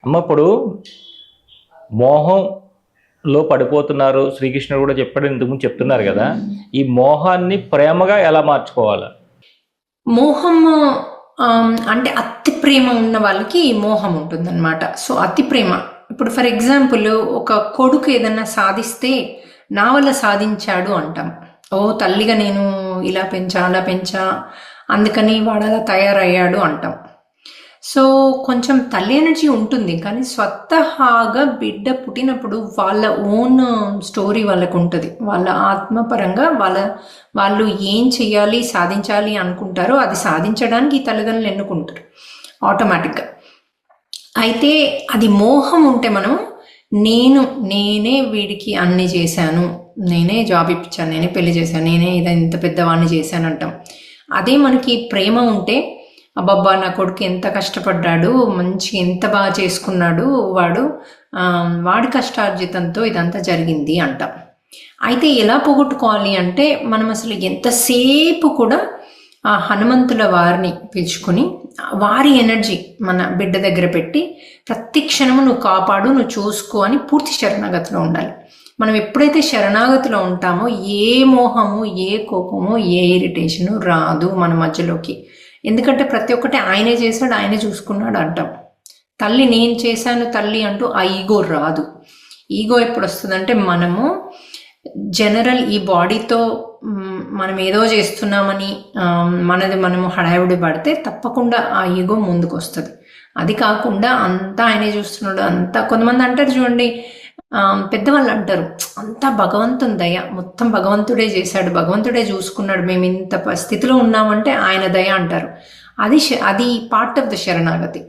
అమ్మ ఇప్పుడు మోహంలో పడిపోతున్నారు. శ్రీకృష్ణుడు కూడా చెప్పాడు, ఇంతకుముందు చెప్తున్నారు కదా. ఈ మోహాన్ని ప్రేమగా ఎలా మార్చుకోవాలి? మోహము అంటే అతి ప్రేమ ఉన్న వాళ్ళకి ఈ మోహం ఉంటుందన్నమాట. సో అతి ప్రేమ, ఇప్పుడు ఫర్ ఎగ్జాంపుల్ ఒక కొడుకు ఏదన్నా సాధిస్తే నా వల్ల సాధించాడు అంటాం. ఓ తల్లిగా నేను ఇలా పెంచా అలా పెంచా అందుకని వాడు అలా తయారయ్యాడు అంటాం. సో కొంచెం తల్లి ఎనర్జీ ఉంటుంది, కానీ స్వతహాగా బిడ్డ పుట్టినప్పుడు వాళ్ళ ఓన్ స్టోరీ వాళ్ళకు ఉంటుంది. వాళ్ళ ఆత్మపరంగా వాళ్ళు ఏం చెయ్యాలి సాధించాలి అనుకుంటారో అది సాధించడానికి ఈ తల్లిదండ్రులు ఎన్నుకుంటారు ఆటోమేటిక్గా. అయితే అది మోహం ఉంటే మనం నేనే వీడికి అన్ని చేశాను, నేనే జాబ్ ఇప్పించాను, నేనే పెళ్లి చేశాను, నేనే ఇంత పెద్దవాడిని చేశాను అంటాం. అదే మనకి ప్రేమ ఉంటే అబ్బబ్బా నా కొడుకు ఎంత కష్టపడ్డాడు, మంచి ఎంత బాగా చేసుకున్నాడు వాడి కష్టార్జితంతో ఇదంతా జరిగింది అంటాం. అయితే ఎలా పోగొట్టుకోవాలి అంటే మనం అసలు ఎంతసేపు కూడా ఆ హనుమంతుల వారిని పిలుచుకొని వారి ఎనర్జీ మన బిడ్డ దగ్గర పెట్టి ప్రతి క్షణము నువ్వు కాపాడు, నువ్వు చూసుకో అని పూర్తి శరణాగతిలో ఉండాలి. మనం ఎప్పుడైతే శరణాగతిలో ఉంటామో ఏ మోహము, ఏ కోపము, ఏ ఇరిటేషను రాదు మన మధ్యలోకి. ఎందుకంటే ప్రతి ఒక్కటి ఆయనే చేశాడు, ఆయనే చూసుకున్నాడు అంటాం. తల్లి నేను చేశాను తల్లి అంటూ ఆ ఈగో రాదు. ఈగో ఎప్పుడు వస్తుందంటే మనము జనరల్ ఈ బాడీతో మనం ఏదో చేస్తున్నామని మనము హడావిడి పడితే తప్పకుండా ఆ ఈగో ముందుకు వస్తుంది. అది కాకుండా అంతా ఆయనే చూస్తున్నాడు, అంతా కొంతమంది అంటారు చూడండి, పెద్దవాళ్ళు అంటారు అంతా భగవంతుని దయ, మొత్తం భగవంతుడే చేశాడు, భగవంతుడే చూసుకున్నాడు, మేము ఇంత స్థితిలో ఉన్నామంటే ఆయన దయ అంటారు. అది పార్ట్ ఆఫ్ ద శరణాగతి.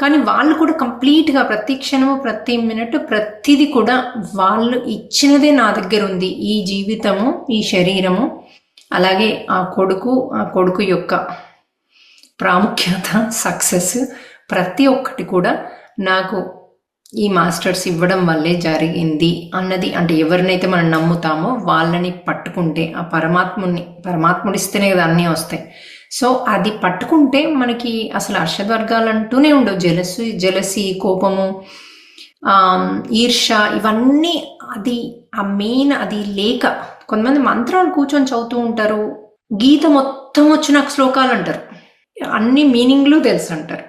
కానీ వాళ్ళు కూడా కంప్లీట్గా ప్రతి క్షణము, ప్రతి మినిట్, ప్రతిదీ కూడా వాళ్ళు ఇచ్చినదే నా దగ్గర ఉంది, ఈ జీవితము, ఈ శరీరము, అలాగే ఆ కొడుకు యొక్క ప్రాముఖ్యత, సక్సెస్, ప్రతి ఒక్కటి కూడా నాకు ఈ మాస్టర్స్ ఇవ్వడం వల్లే జరిగింది అన్నది. అంటే ఎవరినైతే మనం నమ్ముతామో వాళ్ళని పట్టుకుంటే ఆ పరమాత్ముడిస్తేనే కదా అన్నీ వస్తాయి. సో అది పట్టుకుంటే మనకి అసలు అర్షద్వర్గాలు అంటూనే ఉండవు. జలసి, కోపము, ఈర్ష, ఇవన్నీ అది ఆ మెయిన్ అది లేక కొంతమంది మంత్రాలు కూర్చొని చదువుతూ ఉంటారు, గీత మొత్తం వచ్చి నాకు శ్లోకాలు అంటారు, అన్ని మీనింగ్లు తెలుసు అంటారు.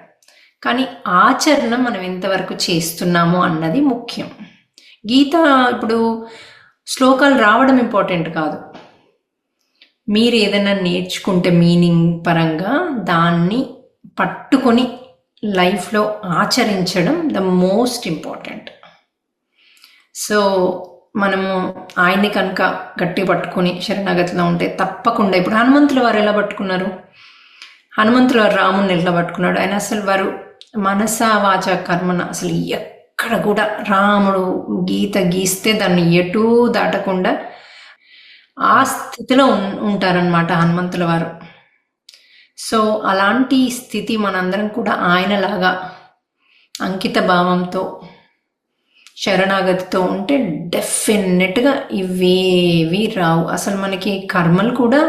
కానీ ఆచరణ మనం ఎంతవరకు చేస్తున్నాము అన్నది ముఖ్యం. గీత ఇప్పుడు శ్లోకాలు రావడం ఇంపార్టెంట్ కాదు, మీరు ఏదైనా నేర్చుకుంటే మీనింగ్ పరంగా దాన్ని పట్టుకొని లైఫ్లో ఆచరించడం ద మోస్ట్ ఇంపార్టెంట్. సో మనము ఆయన్ని కనుక గట్టి పట్టుకొని శరణాగతిలో ఉంటే తప్పకుండా, ఇప్పుడు హనుమంతుల వారు ఎలా పట్టుకున్నారు, హనుమంతుల వారు రాముని ఎలా పట్టుకున్నాడు, ఆయన అసలు వారు మనస వాచ కర్మన అసలు ఎక్కడ కూడా రాముడు గీత గీస్తే దాన్ని ఎటూ దాటకుండా ఆ స్థితిలో ఉంటారనమాట హనుమంతుల వారు. సో అలాంటి స్థితి మనందరం కూడా ఆయనలాగా అంకిత భావంతో శరణాగతితో ఉంటే డెఫినెట్గా ఇవేవి రావు. అసలు మనకి కర్మలు కూడా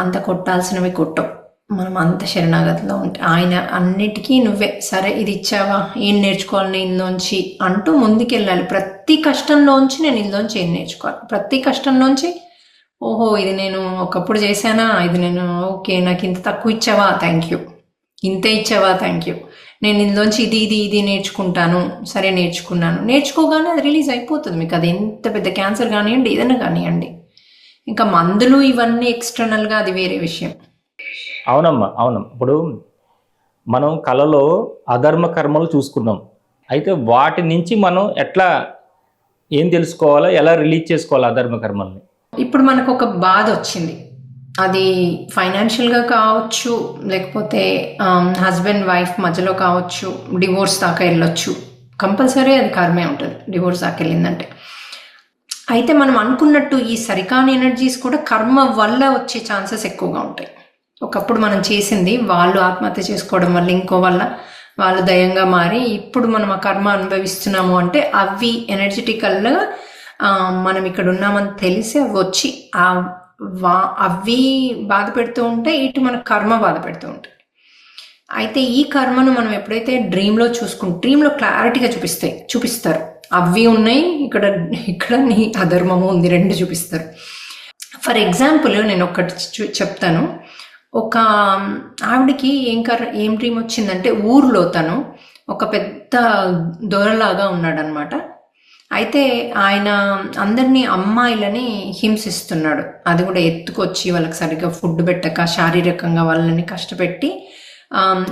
అంత కొట్టాల్సినవి కొట్టవు, మనం అంత శరణాగతిలో ఉంటే. ఆయన అన్నిటికీ నువ్వే సరే ఇది ఇచ్చావా, ఏం నేర్చుకోవాలి నేను ఇందులోంచి అంటూ ముందుకెళ్ళాలి. ప్రతి కష్టంలోంచి నేను ఇందులోంచి ఏం నేర్చుకోవాలి, ప్రతి కష్టంలోంచి ఓహో ఇది నేను ఒకప్పుడు చేశానా, ఇది నేను ఓకే నాకు ఇంత తక్కువ ఇచ్చావా థ్యాంక్ యూ, ఇంతే ఇచ్చావా థ్యాంక్ యూ, నేను ఇందులోంచి ఇది నేర్చుకుంటాను, సరే నేర్చుకోగానే అది రిలీజ్ అయిపోతుంది మీకు. అది ఎంత పెద్ద క్యాన్సర్ కానివ్వండి, ఏదైనా కానివ్వండి. ఇంకా మందులు ఇవన్నీ ఎక్స్టర్నల్గా అది వేరే విషయం. అవునమ్మా, అవునమ్మా. ఇప్పుడు మనం కళలో అధర్మ కర్మలు చూసుకున్నాం, అయితే వాటి నుంచి మనం ఏం తెలుసుకోవాలా, ఎలా రిలీజ్ చేసుకోవాలి అధర్మ కర్మల్ని? ఇప్పుడు మనకు ఒక బాధ వచ్చింది, అది ఫైనాన్షియల్గా కావచ్చు, లేకపోతే హస్బెండ్ వైఫ్ మధ్యలో కావచ్చు, డివోర్స్ దాకా వెళ్ళొచ్చు, కంపల్సరీ అది కర్మే ఉంటుంది డివోర్స్ దాకా వెళ్ళిందంటే. అయితే మనం అనుకున్నట్టు ఈ సరికాని ఎనర్జీస్ కూడా కర్మ వల్ల వచ్చే ఛాన్సెస్ ఎక్కువగా ఉంటాయి. ఒకప్పుడు మనం చేసింది వాళ్ళు ఆత్మహత్య చేసుకోవడం వల్ల, ఇంకో వల్ల వాళ్ళు దయంగా మారి ఇప్పుడు మనం ఆ కర్మ అనుభవిస్తున్నాము అంటే అవి ఎనర్జెటికల్గా మనం ఇక్కడ ఉన్నామని తెలిసి అవి వచ్చి అవి బాధ పెడుతూ ఉంటే ఇటు మన కర్మ బాధ పెడుతూ ఉంటాయి. అయితే ఈ కర్మను మనం ఎప్పుడైతే డ్రీమ్లో డ్రీమ్లో క్లారిటీగా చూపిస్తారు. అవి ఉన్నాయి, ఇక్కడ ఇక్కడ నీ అధర్మము ఉంది, రెండు చూపిస్తారు. ఫర్ ఎగ్జాంపుల్ నేను ఒకటి చెప్తాను. ఒక ఆవిడకి ఏం డ్రీమ్ వచ్చిందంటే, ఊర్లో తను ఒక పెద్ద దొరలాగా ఉన్నాడనమాట. అయితే ఆయన అందరినీ అమ్మాయిలని హింసిస్తున్నాడు. అది కూడా ఎత్తుకొచ్చి వాళ్ళకి సరిగ్గా ఫుడ్ పెట్టక శారీరకంగా వాళ్ళని కష్టపెట్టి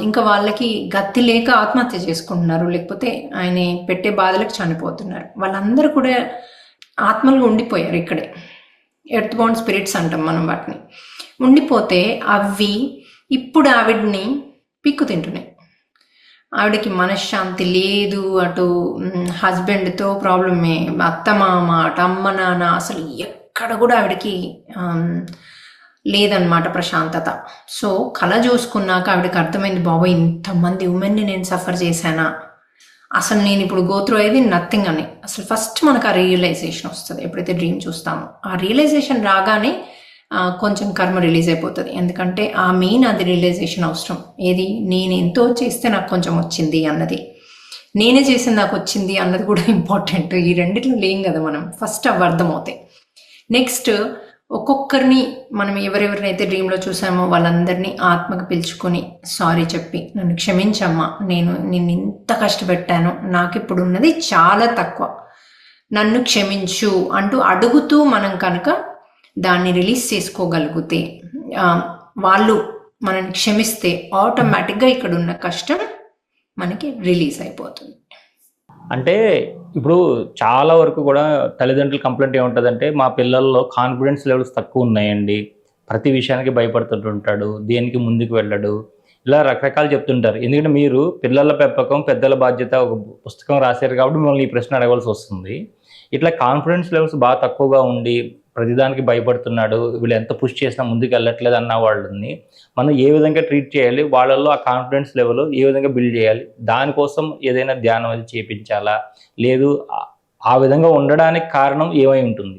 ఇంకా వాళ్ళకి గతి లేక ఆత్మహత్య చేసుకుంటున్నారు, లేకపోతే ఆయన పెట్టే బాధలకు చనిపోతున్నారు. వాళ్ళందరూ కూడా ఆత్మలుగా ఉండిపోయారు ఇక్కడే. ఎర్త్ బౌండ్ స్పిరిట్స్ అంటాం మనం వాటిని. ఉండిపోతే అవి ఇప్పుడు ఆవిడ్ని పిక్కు తింటున్నాయి. ఆవిడకి మనశ్శాంతి లేదు, అటు హస్బెండ్తో ప్రాబ్లమే, అత్తమామ, అటు అమ్మ నాన్న, అసలు ఎక్కడ కూడా ఆవిడకి లేదన్నమాట ప్రశాంతత. సో కళ చూసుకున్నాక ఆవిడకి అర్థమైంది, బాబోయ్ ఇంతమంది ఉమెన్ని నేను సఫర్ చేశానా, అసలు నేను ఇప్పుడు గోత్రూ అయ్యేది నథింగ్ అని. అసలు ఫస్ట్ మనకు ఆ రియలైజేషన్ వస్తుంది ఎప్పుడైతే డ్రీమ్ చూస్తామో. ఆ రియలైజేషన్ రాగానే కొంచెం కర్మ రిలీజ్ అయిపోతుంది. ఎందుకంటే ఆ మెయిన్ అది రియలైజేషన్ అవసరం. ఏది, నేను ఎంతో చేస్తే నాకు కొంచెం వచ్చింది అన్నది, నేనే చేసింది నాకు వచ్చింది అన్నది కూడా ఇంపార్టెంట్. ఈ రెండిట్లో లేం కదా మనం, ఫస్ట్ అవి అర్థమవుతాయి. నెక్స్ట్ ఒక్కొక్కరిని మనం ఎవరెవరినైతే డ్రీమ్లో చూసామో వాళ్ళందరినీ ఆత్మకు పిలుచుకొని సారీ చెప్పి, నన్ను క్షమించమ్మా, నిన్ను ఇంత కష్టపెట్టాను, నాకు ఇప్పుడు ఉన్నది చాలా తక్కువ, నన్ను క్షమించు అంటూ అడుగుతూ మనం కనుక దాన్ని రిలీజ్ చేసుకోగలిగితే, వాళ్ళు మనల్ని క్షమిస్తే ఆటోమేటిక్గా ఇక్కడ ఉన్న కష్టం మనకి రిలీజ్ అయిపోతుంది. అంటే ఇప్పుడు చాలా వరకు కూడా తల్లిదండ్రుల కంప్లైంట్ ఏముంటుందంటే, మా పిల్లల్లో కాన్ఫిడెన్స్ లెవెల్స్ తక్కువ ఉన్నాయండి, ప్రతి విషయానికి భయపడుతుంటాడు, దేనికి ముందుకు వెళ్ళడు, ఇలా రకరకాలు చెప్తుంటారు. ఎందుకంటే మీరు పిల్లల పెంపకం పెద్దల బాధ్యత ఒక పుస్తకం రాశారు కాబట్టి మిమ్మల్ని ఈ ప్రశ్న అడగవలసి వస్తుంది. ఇట్లా కాన్ఫిడెన్స్ లెవెల్స్ బాగా తక్కువగా ఉండి ప్రతిదానికి భయపడుతున్నాడు, వీళ్ళు ఎంత పుష్ చేసినా ముందుకు వెళ్ళట్లేదు అన్న వాళ్ళని మనం ఏ విధంగా ట్రీట్ చేయాలి, వాళ్ళల్లో ఆ కాన్ఫిడెన్స్ లెవెల్ ఏ విధంగా బిల్డ్ చేయాలి, దానికోసం ఏదైనా ధ్యానం అది చేయించాలా, లేదు ఆ విధంగా ఉండడానికి కారణం ఏమై ఉంటుంది?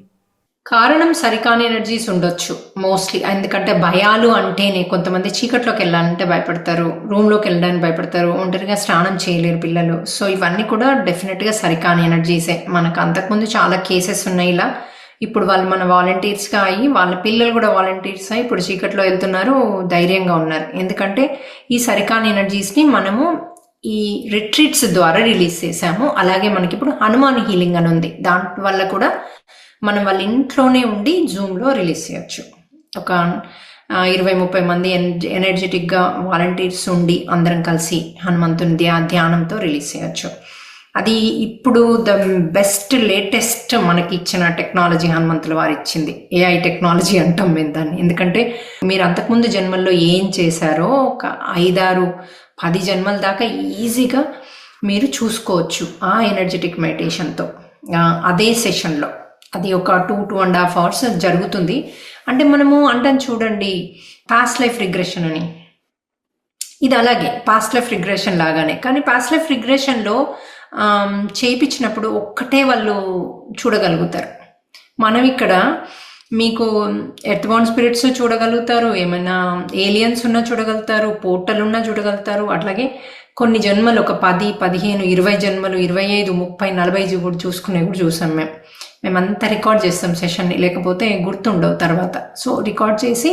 కారణం సరికాని ఎనర్జీస్ ఉండొచ్చు మోస్ట్లీ. ఎందుకంటే భయాలు అంటేనే కొంతమంది చీకట్లోకి వెళ్ళాలంటే భయపడతారు, రూమ్లోకి వెళ్ళడానికి భయపడతారు, ఒంటరిగా స్నానం చేయలేరు పిల్లలు. సో ఇవన్నీ కూడా డెఫినెట్గా సరికాని ఎనర్జీసే. మనకు అంతకుముందు చాలా కేసెస్ ఉన్నాయి ఇలా. ఇప్పుడు వాళ్ళు మన వాలంటీర్స్గా అయ్యి వాళ్ళ పిల్లలు కూడా వాలంటీర్స్ అయ్యి ఇప్పుడు చీకట్లో వెళ్తున్నారు, ధైర్యంగా ఉన్నారు. ఎందుకంటే ఈ సరికాని ఎనర్జీస్ని మనము ఈ రిట్రీట్స్ ద్వారా రిలీజ్ చేసాము. అలాగే మనకి ఇప్పుడు హనుమాన్ హీలింగ్ అని ఉంది, దాని వల్ల కూడా మనం వాళ్ళ ఇంట్లోనే ఉండి జూమ్లో రిలీజ్ చేయొచ్చు. ఒక 20-30 మంది ఎనర్జెటిక్గా వాలంటీర్స్ ఉండి అందరం కలిసి హనుమంతుని ధ్యానంతో రిలీజ్ చేయొచ్చు. అది ఇప్పుడు ద బెస్ట్ లేటెస్ట్ మనకి ఇచ్చిన టెక్నాలజీ హనుమంతుల వారు ఇచ్చింది. AI టెక్నాలజీ అంటాం మేము దాన్ని. ఎందుకంటే మీరు అంతకుముందు జన్మల్లో ఏం చేశారో ఒక 5-6-10 జన్మల దాకా ఈజీగా మీరు చూసుకోవచ్చు ఆ ఎనర్జెటిక్ మెడిటేషన్తో. అదే సెషన్లో అది ఒక 2-2.5 hours జరుగుతుంది. అంటే మనము అంటాం చూడండి పాస్ట్ లైఫ్ రిగ్రెషన్ అని, ఇది అలాగే పాస్ట్ లైఫ్ రిగ్రెషన్ లాగానే. కానీ పాస్ట్ లైఫ్ రిగ్రెషన్లో చేయించినప్పుడు ఒక్కటే వాళ్ళు చూడగలుగుతారు. మనం ఇక్కడ మీకు ఎర్త్ బౌండ్ స్పిరిట్స్ చూడగలుగుతారు, ఏమైనా ఏలియన్స్ ఉన్నా చూడగలుగుతారు, పోర్టల్ ఉన్నా చూడగలుగుతారు. అట్లాగే కొన్ని జన్మలు ఒక 10, 15, 20 జన్మలు, 25, 30, 40 కూడా చూసుకునే కూడా చూసాం మేమంతా రికార్డ్ చేస్తాం సెషన్ని, లేకపోతే గుర్తుండవు తర్వాత. సో రికార్డ్ చేసి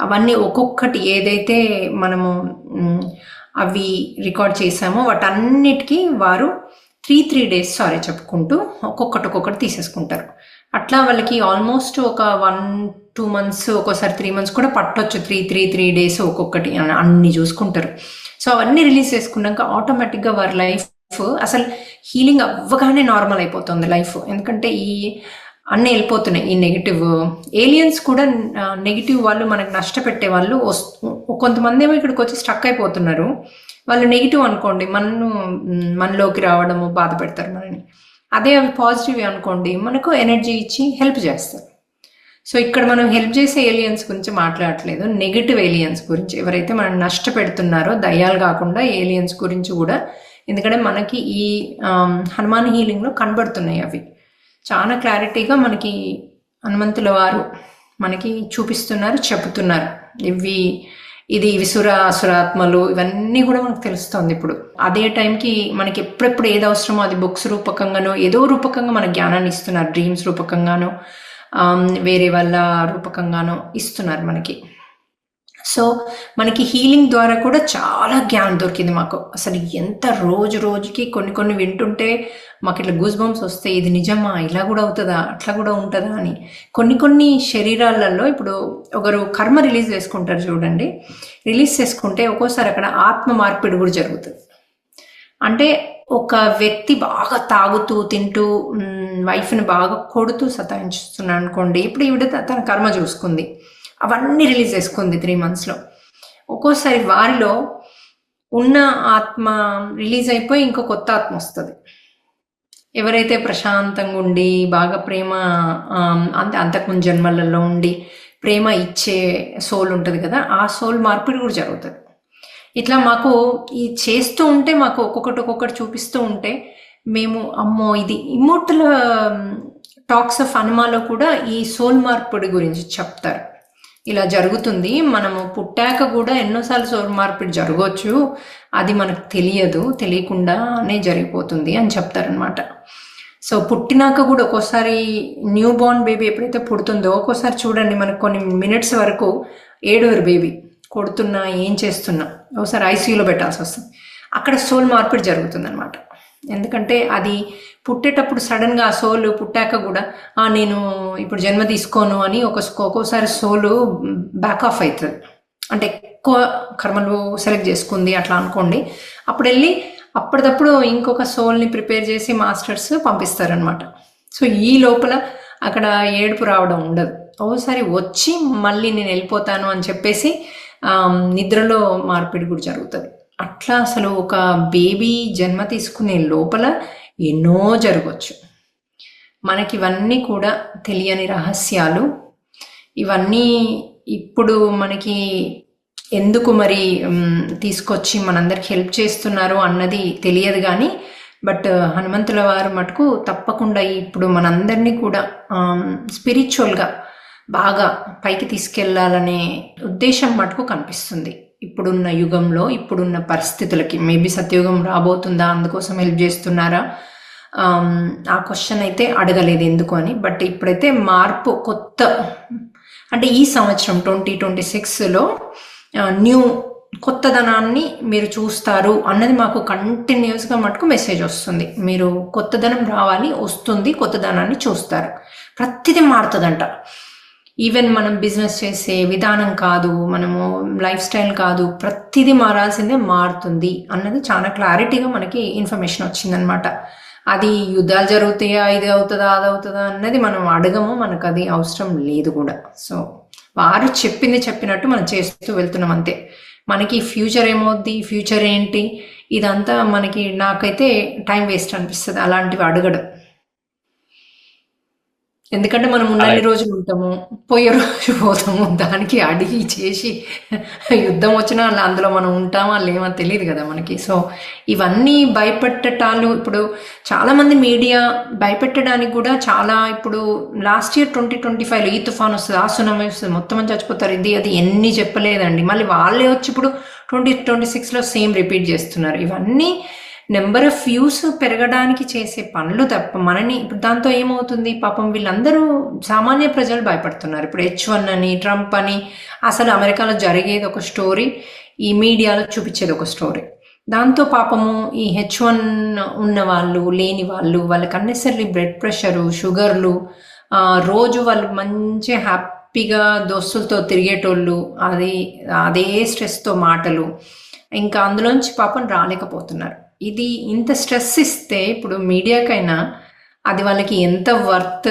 అవన్నీ ఒక్కొక్కటి ఏదైతే మనము అవి రికార్డ్ చేసామో వాటన్నిటికీ వారు 3 days సారీ చెప్పుకుంటూ ఒక్కొక్కటి తీసేసుకుంటారు. అట్లా వాళ్ళకి ఆల్మోస్ట్ ఒక 1-2 months, ఒక్కోసారి 3 months కూడా పట్టొచ్చు. 3 days ఒక్కొక్కటి అన్ని చూసుకుంటారు. సో అవన్నీ రిలీజ్ చేసుకున్నాక ఆటోమేటిక్గా వారి లైఫ్ అసలు హీలింగ్ అవ్వగానే నార్మల్ అయిపోతుంది లైఫ్. ఎందుకంటే ఈ అన్నీ వెళ్ళిపోతున్నాయి. ఈ నెగిటివ్ ఏలియన్స్ కూడా, నెగిటివ్ వాళ్ళు మనకు నష్టపెట్టే వాళ్ళు కొంతమంది ఏమో ఇక్కడికి వచ్చి స్టక్ అయిపోతున్నారు. వాళ్ళు నెగిటివ్ అనుకోండి మనలోకి రావడము, బాధ పెడతారు మనని. అదే అవి పాజిటివ్ అనుకోండి మనకు ఎనర్జీ ఇచ్చి హెల్ప్ చేస్తారు. సో ఇక్కడ మనం హెల్ప్ చేసే ఏలియన్స్ గురించి మాట్లాడట్లేదు, నెగిటివ్ ఏలియన్స్ గురించి. ఎవరైతే మనం నష్టపెడుతున్నారో దయ్యాలు కాకుండా ఏలియన్స్ గురించి కూడా. ఎందుకంటే మనకి ఈ హనుమాన్ హీలింగ్లో కనబడుతున్నాయి అవి చాలా క్లారిటీగా. మనకి హనుమంతుల వారు మనకి చూపిస్తున్నారు, చెప్తున్నారు. ఇవి ఇది విసుర అసురాత్మలు ఇవన్నీ కూడా మనకు తెలుస్తుంది ఇప్పుడు. అదే టైంకి మనకి ఎప్పుడెప్పుడు ఏది అవసరమో అది బుక్స్ రూపకంగానో ఏదో రూపకంగా మన జ్ఞానాన్ని ఇస్తున్నారు, డ్రీమ్స్ రూపకంగానో వేరే వాళ్ళ రూపకంగానో ఇస్తున్నారు మనకి. సో మనకి హీలింగ్ ద్వారా కూడా చాలా జ్ఞానం దొరికింది మాకు. అసలు ఎంత రోజు రోజుకి కొన్ని వింటుంటే మాకు ఇట్లా గూస్ బంప్స్ వస్తాయి, ఇది నిజమా, ఇలా కూడా అవుతుందా, అట్లా కూడా ఉంటుందా అని. కొన్ని శరీరాలలో ఇప్పుడు ఒకరు కర్మ రిలీజ్ చేసుకుంటారు చూడండి, రిలీజ్ చేసుకుంటే ఒక్కోసారి అక్కడ ఆత్మ మార్పిడి కూడా జరుగుతుంది. అంటే ఒక వ్యక్తి బాగా తాగుతూ తింటూ వైఫ్ని బాగా కొడుతూ సతాయించుస్తున్నాడు అనుకోండి, ఇప్పుడు ఈవిడ తన కర్మ చూసుకుంది, అవన్నీ రిలీజ్ చేసుకుంది 3 monthsలో. ఒక్కోసారి వారిలో ఉన్న ఆత్మ రిలీజ్ అయిపోయి ఇంకో కొత్త ఆత్మ వస్తుంది. ఎవరైతే ప్రశాంతంగా ఉండి బాగా ప్రేమ అంతకుముందు జన్మలలో ఉండి ప్రేమ ఇచ్చే సోల్ ఉంటుంది కదా, ఆ సోల్ మార్పిడి కూడా జరుగుతుంది. ఇట్లా మాకు ఈ చేస్తూ ఉంటే మాకు ఒక్కొక్కటి చూపిస్తూ ఉంటే మేము అమ్మో ఇది ఇమ్మోర్టల్ టాక్స్ ఆఫ్ హనుమాలో కూడా ఈ సోల్ మార్పిడి గురించి చెప్తారు. ఇలా జరుగుతుంది, మనము పుట్టాక కూడా ఎన్నోసార్లు సోల్ మార్పిడి జరగవచ్చు, అది మనకు తెలియకుండానే జరిగిపోతుంది అని చెప్తారనమాట. సో పుట్టినాక కూడా ఒక్కోసారి న్యూ బోర్న్ బేబీ ఎప్పుడైతే పుడుతుందో ఒక్కోసారి చూడండి మనకు కొన్ని మినిట్స్ వరకు ఏడుగురు బేబీ కొడుతున్నా ఏం చేస్తున్నా ఒకసారి ఐసీయూలో పెట్టాల్సి వస్తుంది. అక్కడ సోల్ మార్పిడి జరుగుతుంది అనమాట. ఎందుకంటే అది పుట్టేటప్పుడు సడన్గా ఆ సోలు పుట్టాక కూడా నేను ఇప్పుడు జన్మ తీసుకోను అని ఒక్కోసారి సోలు బ్యాక్ ఆఫ్ అవుతుంది. అంటే ఎక్కువ కర్మలు సెలెక్ట్ చేసుకుంది అట్లా అనుకోండి, అప్పుడు వెళ్ళి అప్పటిదప్పుడు ఇంకొక సోల్ని ప్రిపేర్ చేసి మాస్టర్స్ పంపిస్తారనమాట. సో ఈ లోపల అక్కడ ఏడుపు రావడం ఉండదు. ఒకసారి వచ్చి మళ్ళీ నేను వెళ్ళిపోతాను అని చెప్పేసి నిద్రలో మార్పిడి కూడా జరుగుతుంది. అట్లా అసలు ఒక బేబీ జన్మ తీసుకునే లోపల ఎన్నో జరగవచ్చు. మనకి ఇవన్నీ కూడా తెలియని రహస్యాలు. ఇవన్నీ ఇప్పుడు మనకి ఎందుకు మరి తీసుకొచ్చి మనందరికి హెల్ప్ చేస్తున్నారు అన్నది తెలియదు కానీ, బట్ హనుమంతుల వారు మటుకు తప్పకుండా ఇప్పుడు మనందరినీ కూడా స్పిరిచువల్గా బాగా పైకి తీసుకెళ్లాలనే ఉద్దేశం మటుకు కనిపిస్తుంది ఇప్పుడున్న యుగంలో, ఇప్పుడున్న పరిస్థితులకి. మేబీ సత్యయుగం రాబోతుందా, అందుకోసం హెల్ప్ చేస్తున్నారా, ఆ క్వశ్చన్ అయితే అడగలేదు ఎందుకు అని. బట్ ఇప్పుడైతే మార్పు కొత్త, అంటే ఈ సంవత్సరం 2026లో న్యూ కొత్తదనాన్ని మీరు చూస్తారు అన్నది మాకు కంటిన్యూస్గా మటుకు మెసేజ్ వస్తుంది. మీరు కొత్తదనం రావాలి, వస్తుంది, కొత్తదనాన్ని చూస్తారు, ప్రతిదీ మారుతుందంట. ఈవెన్ మనం బిజినెస్ చేసే విధానం కాదు, మనము లైఫ్ స్టైల్ కాదు, ప్రతిదీ మారాల్సిందే, మారుతుంది అన్నది చాలా క్లారిటీగా మనకి ఇన్ఫర్మేషన్ వచ్చిందనమాట. అది యుద్ధాలు జరుగుతాయా, ఇది అవుతుందా, అది అవుతుందా అన్నది మనం అడగము, మనకు అది అవసరం లేదు కూడా. సో వారు చెప్పినట్టు మనం చేస్తూ వెళ్తున్నాం అంతే. మనకి ఫ్యూచర్ ఏమవుద్ది, ఫ్యూచర్ ఏంటి, ఇదంతా మనకి నాకైతే టైం వేస్ట్ అనిపిస్తుంది అలాంటివి అడగడం. ఎందుకంటే మనం ఉన్నన్ని రోజులు ఉంటాము, పోయే రోజు పోతాము, దానికి అడిగి చేసి యుద్ధం వచ్చినా అందులో మనం ఉంటామా లేమో తెలియదు కదా మనకి. సో ఇవన్నీ భయపెట్టటాలు, ఇప్పుడు చాలామంది మీడియా భయపెట్టడానికి కూడా చాలా, ఇప్పుడు లాస్ట్ ఇయర్ 2025లో ఈ తుఫాన్ వస్తుంది, ఆ సునామీ వస్తుంది, మొత్తం మంది చచ్చిపోతారు, ఇది అది ఎన్ని చెప్పలేదండి. మళ్ళీ వాళ్ళే వచ్చి ఇప్పుడు 2026లో సేమ్ రిపీట్ చేస్తున్నారు. ఇవన్నీ నెంబర్ ఆఫ్ వ్యూస్ పెరగడానికి చేసే పనులు తప్ప మనని ఇప్పుడు దాంతో ఏమవుతుంది, పాపం వీళ్ళందరూ సామాన్య ప్రజలు భయపడుతున్నారు. ఇప్పుడు H1 అని, ట్రంప్ అని, అసలు అమెరికాలో జరిగేది ఒక స్టోరీ, ఈ మీడియాలో చూపించేది ఒక స్టోరీ. దాంతో పాపము ఈ H1 ఉన్న వాళ్ళు, లేని వాళ్ళు, వాళ్ళకి అన్నెసరీ బ్లడ్ ప్రెషరు, షుగర్లు, రోజు వాళ్ళు మంచి హ్యాపీగా దోస్తులతో తిరిగేటోళ్ళు, అదే స్ట్రెస్తో మాటలు, ఇంకా అందులోంచి పాపం రాలేకపోతున్నారు. ఇది ఇంత స్ట్రెస్ ఇస్తే ఇప్పుడు మీడియాకైనా అది వాళ్ళకి ఎంత వర్త్,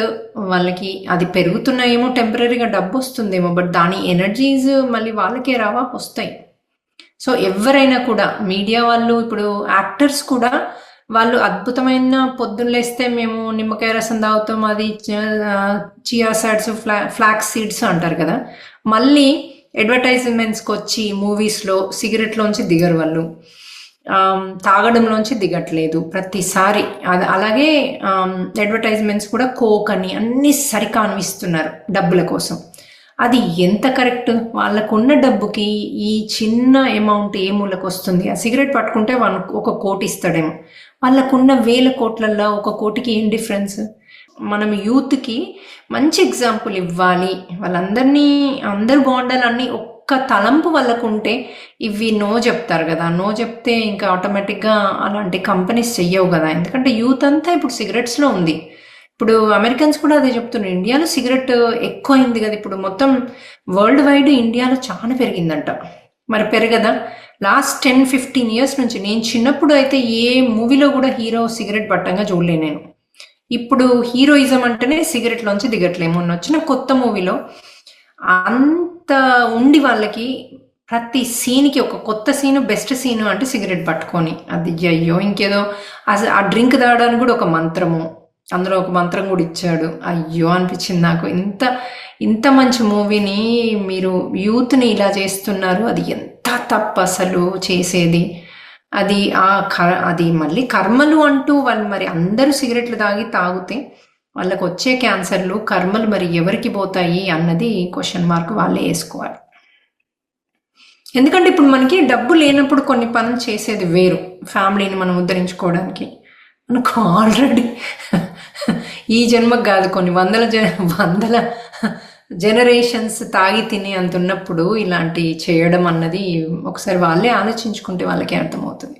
వాళ్ళకి అది పెరుగుతున్నాయేమో, టెంపరీగా డబ్బు వస్తుందేమో, బట్ దాని ఎనర్జీస్ మళ్ళీ వాళ్ళకే రావా, వస్తాయి. సో ఎవరైనా కూడా మీడియా వాళ్ళు, ఇప్పుడు యాక్టర్స్ కూడా వాళ్ళు అద్భుతమైన పొద్దున్న లేస్తే మేము నిమ్మకాయ రసం తాగుతాం, అది చియా సీడ్స్, ఫ్లాక్స్ సీడ్స్ అంటారు కదా, మళ్ళీ అడ్వర్టైజ్మెంట్స్కి వచ్చి మూవీస్లో సిగరెట్లోంచి దిగరు వాళ్ళు, తాగడంలోంచి దిగట్లేదు ప్రతిసారి. అలాగే అడ్వర్టైజ్మెంట్స్ కూడా కోక్ అని అన్ని సరికానిస్తున్నారు డబ్బుల కోసం. అది ఎంత కరెక్ట్? వాళ్ళకున్న డబ్బుకి ఈ చిన్న అమౌంట్ ఏ మూలకు వస్తుంది? ఆ సిగరెట్ పట్టుకుంటే ఒక కోటి ఇస్తాడేమో, వాళ్ళకున్న వేల కోట్లల్లో ఒక కోటికి ఏం డిఫరెన్స్? మనం యూత్కి మంచి ఎగ్జాంపుల్ ఇవ్వాలి, వాళ్ళందరినీ అందరు బాగుండాలని ఒక్క తలంపు వాళ్ళకు ఉంటే ఇవి నో చెప్తారు కదా. నో చెప్తే ఇంకా ఆటోమేటిక్గా అలాంటి కంపెనీస్ చెయ్యవు కదా, ఎందుకంటే యూత్ అంతా ఇప్పుడు సిగరెట్స్లో ఉంది. ఇప్పుడు అమెరికన్స్ కూడా అదే చెప్తున్నారు, ఇండియాలో సిగరెట్ ఎక్కువ అయింది కదా ఇప్పుడు, మొత్తం వరల్డ్ వైడ్ ఇండియాలో చాలా పెరిగిందంట. మరి పెరగదా? లాస్ట్ 10-15 ఇయర్స్ నుంచి, నేను చిన్నప్పుడు అయితే ఏ మూవీలో కూడా హీరో సిగరెట్ పట్టంగా చూడలే నేను. ఇప్పుడు హీరోయిజం అంటేనే సిగరెట్లోంచి దిగట్లే. మొన్న వచ్చిన కొత్త మూవీలో అంత ఉండి వాళ్ళకి ప్రతి సీన్కి ఒక కొత్త సీను, బెస్ట్ సీను అంటే సిగరెట్ పట్టుకొని, అది అయ్యో ఇంకేదో ఆ డ్రింక్ తాగడానికి కూడా ఒక మంత్రము, అందులో ఒక మంత్రం కూడా ఇచ్చాడు. అయ్యో అనిపించింది నాకు, ఇంత మంచి మూవీని మీరు యూత్ని ఇలా చేస్తున్నారు, అది ఎంత తప్పు అసలు చేసేది. అది మళ్ళీ కర్మలు అంటూ వాళ్ళు మరి అందరూ సిగరెట్లు తాగితే వాళ్ళకు వచ్చే క్యాన్సర్లు కర్మలు మరి ఎవరికి పోతాయి అన్నది క్వశ్చన్ మార్క్ వాళ్ళే వేసుకోవాలి. ఎందుకంటే ఇప్పుడు మనకి డబ్బు లేనప్పుడు కొన్ని పనులు చేసేది వేరు, ఫ్యామిలీని మనం ఉద్ధరించుకోవడానికి. మనకు ఆల్రెడీ ఈ జన్మకు కాదు, కొన్ని వందల జనరేషన్స్ తాగి తిని అంత ఉన్నప్పుడు ఇలాంటి చేయడం అన్నది ఒకసారి వాళ్ళే ఆలోచించుకుంటే వాళ్ళకే అర్థమవుతుంది.